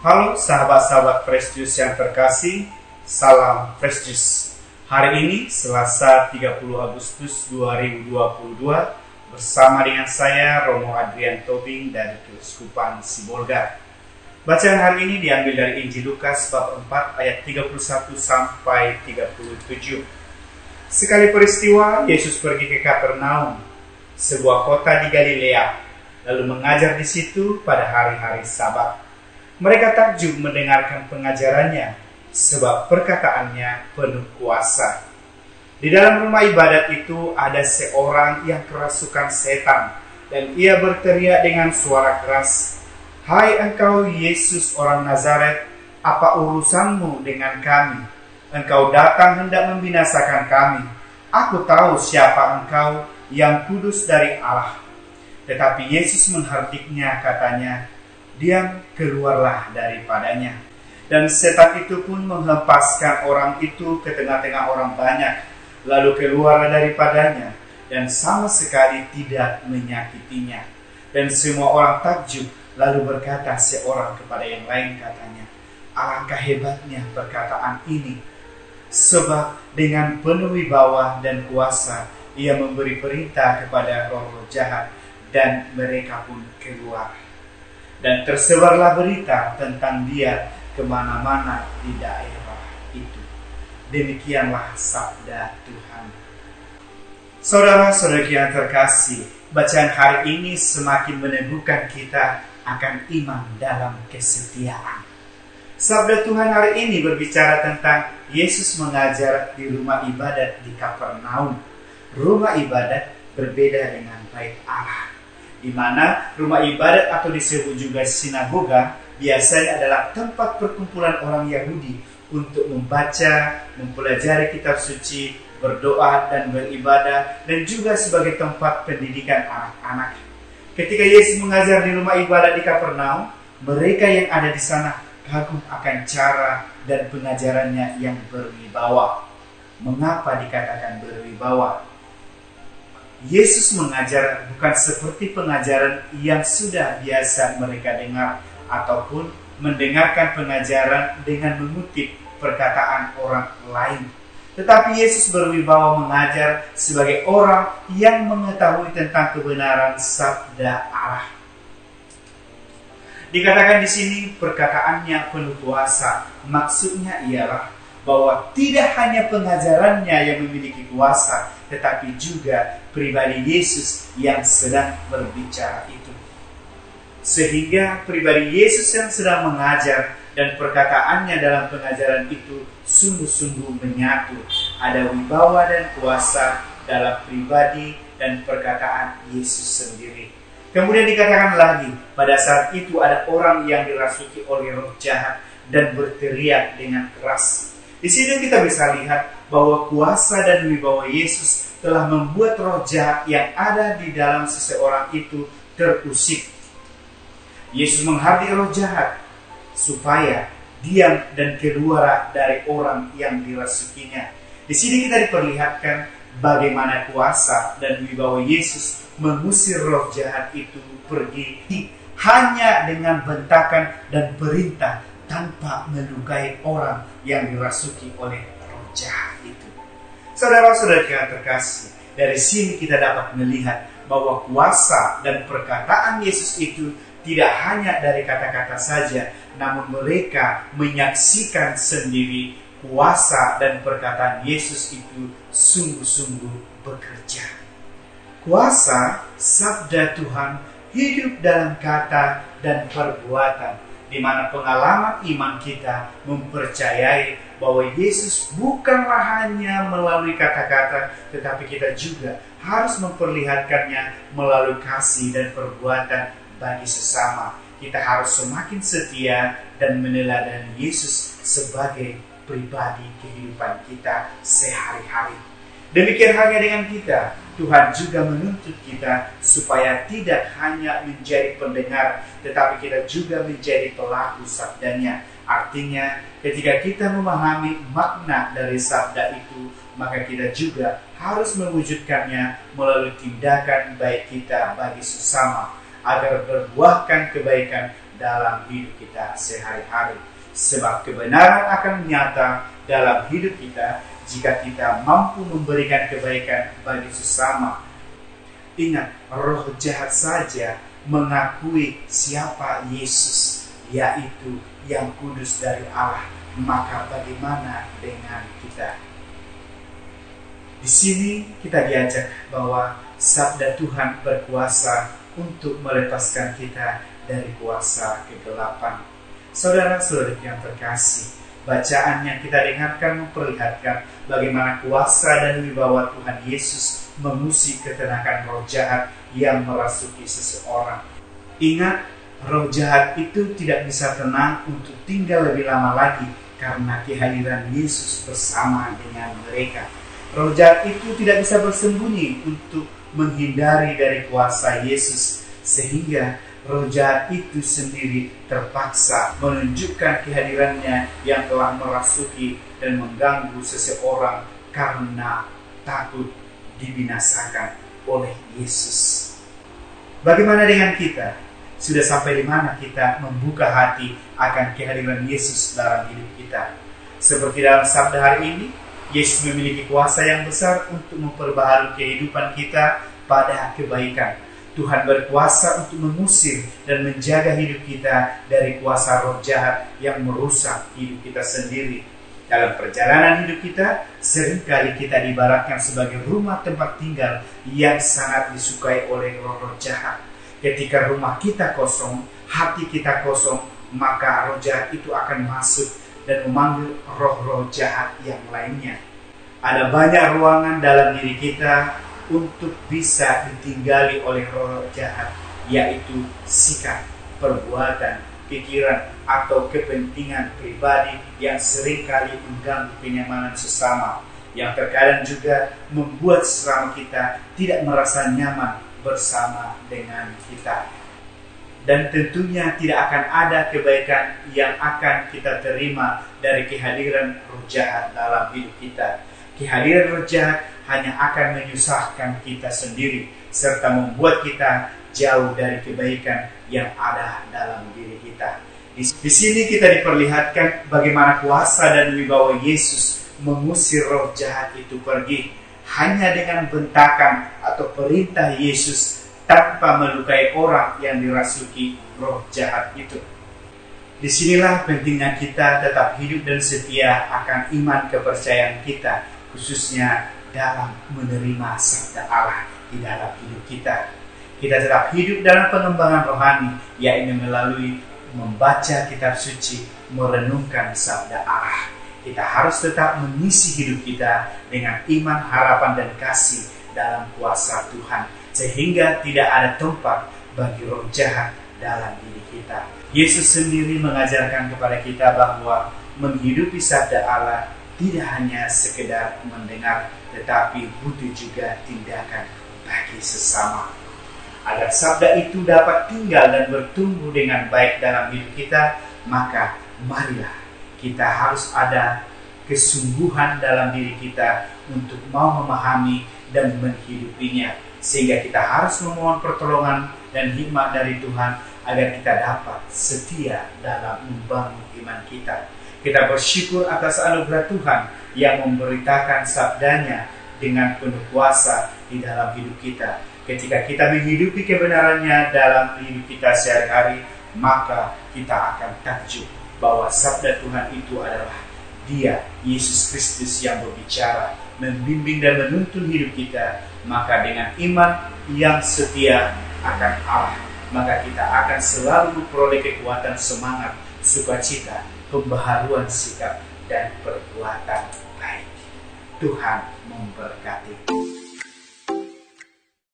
Halo sahabat-sahabat Fresh Juice yang terkasih, salam Fresh Juice. Hari ini Selasa 30 Agustus 2022 bersama dengan saya Romo Adrian Tobing dari Keuskupan Sibolga. Bacaan hari ini diambil dari Injil Lukas bab 4 ayat 31 sampai 37. Sekali peristiwa Yesus pergi ke Kapernaum, sebuah kota di Galilea, lalu mengajar di situ pada hari-hari Sabat. Mereka takjub mendengarkan pengajarannya, sebab perkataannya penuh kuasa. Di dalam rumah ibadat itu ada seorang yang kerasukan setan, dan ia berteriak dengan suara keras, "Hai engkau Yesus orang Nazaret, apa urusanmu dengan kami? Engkau datang hendak membinasakan kami. Aku tahu siapa engkau, yang kudus dari Allah." Tetapi Yesus menghardiknya, katanya, "Diam, keluarlah daripadanya." Dan setan itu pun menghempaskan orang itu ke tengah-tengah orang banyak, lalu keluarlah daripadanya, dan sama sekali tidak menyakitinya. Dan semua orang takjub, lalu berkata seorang kepada yang lain, katanya, "Alangkah hebatnya perkataan ini, sebab dengan penuh wibawa dan kuasa ia memberi perintah kepada roh-roh jahat, dan mereka pun keluar." Dan tersebarlah berita tentang dia kemana-mana di daerah itu. Demikianlah sabda Tuhan. Saudara-saudari yang terkasih, bacaan hari ini semakin meneguhkan kita akan iman dalam kesetiaan. Sabda Tuhan hari ini berbicara tentang Yesus mengajar di rumah ibadat di Kapernaum. Rumah ibadat berbeda dengan bait Allah, di mana rumah ibadat atau disebut juga sinagoga biasanya adalah tempat perkumpulan orang Yahudi untuk membaca, mempelajari kitab suci, berdoa dan beribadah, dan juga sebagai tempat pendidikan anak-anak. Ketika Yesus mengajar di rumah ibadat di Kapernaum, mereka yang ada di sana kagum akan cara dan pengajarannya yang berwibawa. Mengapa dikatakan berwibawa? Yesus mengajar bukan seperti pengajaran yang sudah biasa mereka dengar, ataupun mendengarkan pengajaran dengan mengutip perkataan orang lain. Tetapi Yesus berwibawa mengajar sebagai orang yang mengetahui tentang kebenaran sabda Allah. Dikatakan di sini perkataannya penuh kuasa. Maksudnya ialah bahwa tidak hanya pengajarannya yang memiliki kuasa, tetapi juga pribadi Yesus yang sedang berbicara itu. Sehingga pribadi Yesus yang sedang mengajar dan perkataannya dalam pengajaran itu sungguh-sungguh menyatu. Ada wibawa dan kuasa dalam pribadi dan perkataan Yesus sendiri. Kemudian dikatakan lagi, pada saat itu ada orang yang dirasuki oleh roh jahat dan berteriak dengan keras. Di sini kita bisa lihat bahwa kuasa dan wibawa Yesus telah membuat roh jahat yang ada di dalam seseorang itu terusik. Yesus menghardik roh jahat supaya diam dan keluar dari orang yang dirasukinya. Di sini kita diperlihatkan bagaimana kuasa dan wibawa Yesus mengusir roh jahat itu pergi hanya dengan bentakan dan perintah, tanpa melukai orang yang dirasuki oleh roh jahat itu. Saudara-saudara yang terkasih, dari sini kita dapat melihat bahwa kuasa dan perkataan Yesus itu tidak hanya dari kata-kata saja, namun mereka menyaksikan sendiri kuasa dan perkataan Yesus itu sungguh-sungguh bekerja. Kuasa sabda Tuhan hidup dalam kata dan perbuatan, di mana pengalaman iman kita mempercayai bahwa Yesus bukanlah hanya melalui kata-kata, tetapi kita juga harus memperlihatkannya melalui kasih dan perbuatan bagi sesama. Kita harus semakin setia dan meneladani Yesus sebagai pribadi kehidupan kita sehari-hari. Demikian halnya dengan kita. Tuhan juga menuntut kita supaya tidak hanya menjadi pendengar, tetapi kita juga menjadi pelaku sabdanya. Artinya, ketika kita memahami makna dari sabda itu, maka kita juga harus mewujudkannya melalui tindakan baik kita bagi sesama, agar berbuahkan kebaikan dalam hidup kita sehari-hari. Sebab kebenaran akan nyata dalam hidup kita jika kita mampu memberikan kebaikan bagi sesama. Ingat, roh jahat saja mengakui siapa Yesus, yaitu yang kudus dari Allah. Maka bagaimana dengan kita? Di sini kita diajak bahwa sabda Tuhan berkuasa untuk melepaskan kita dari kuasa kegelapan. Saudara-saudara yang terkasih, bacaan yang kita dengarkan memperlihatkan bagaimana kuasa dan wibawa Tuhan Yesus mengusir ketenakan roh jahat yang merasuki seseorang. Ingat, roh jahat itu tidak bisa tenang untuk tinggal lebih lama lagi karena kehadiran Yesus bersama dengan mereka. Roh jahat itu tidak bisa bersembunyi untuk menghindari dari kuasa Yesus, sehingga roh jahat itu sendiri terpaksa menunjukkan kehadirannya yang telah merasuki dan mengganggu seseorang karena takut dibinasakan oleh Yesus. Bagaimana dengan kita? Sudah sampai di mana kita membuka hati akan kehadiran Yesus dalam hidup kita? Seperti dalam sabda hari ini, Yesus memiliki kuasa yang besar untuk memperbaharui kehidupan kita pada kebaikan. Tuhan berkuasa untuk mengusir dan menjaga hidup kita dari kuasa roh jahat yang merusak hidup kita sendiri. Dalam perjalanan hidup kita, seringkali kita diibaratkan sebagai rumah tempat tinggal yang sangat disukai oleh roh-roh jahat. Ketika rumah kita kosong, hati kita kosong, maka roh jahat itu akan masuk dan memanggil roh-roh jahat yang lainnya. Ada banyak ruangan dalam diri kita untuk bisa ditinggali oleh roh jahat, yaitu sikap, perbuatan, pikiran, atau kepentingan pribadi yang seringkali mengganggu kenyamanan sesama, yang terkadang juga membuat sesama kita tidak merasa nyaman bersama dengan kita. Dan tentunya tidak akan ada kebaikan yang akan kita terima dari kehadiran roh jahat dalam hidup kita. Kehadiran roh jahat hanya akan menyusahkan kita sendiri serta membuat kita jauh dari kebaikan yang ada dalam diri kita. Di sini kita diperlihatkan bagaimana kuasa dan wibawa Yesus mengusir roh jahat itu pergi hanya dengan bentakan atau perintah Yesus tanpa melukai orang yang dirasuki roh jahat itu. Disinilah pentingnya kita tetap hidup dan setia akan iman kepercayaan kita, khususnya dalam menerima sabda Allah di dalam hidup kita. Kita tetap hidup dalam pengembangan rohani, yaitu melalui membaca kitab suci, merenungkan sabda Allah. Kita harus tetap mengisi hidup kita dengan iman, harapan, dan kasih dalam kuasa Tuhan, sehingga tidak ada tempat bagi roh jahat dalam diri kita. Yesus sendiri mengajarkan kepada kita bahwa menghidupi sabda Allah tidak hanya sekedar mendengar, tetapi butuh juga tindakan bagi sesama. Agar sabda itu dapat tinggal dan bertumbuh dengan baik dalam hidup kita, maka marilah kita harus ada kesungguhan dalam diri kita untuk mau memahami dan menghidupinya, sehingga kita harus memohon pertolongan dan hikmat dari Tuhan agar kita dapat setia dalam membangun iman kita. Kita bersyukur atas anugerah Tuhan yang memberitakan sabdanya dengan penuh kuasa di dalam hidup kita. Ketika kita menghidupi kebenarannya dalam hidup kita sehari-hari, maka kita akan takjub bahwa sabda Tuhan itu adalah Dia, Yesus Kristus, yang berbicara, membimbing dan menuntun hidup kita. Maka dengan iman yang setia akan Allah, maka kita akan selalu memperoleh kekuatan, semangat, sukacita, pembaharuan sikap, dan perbuatan baik. Tuhan memberkati.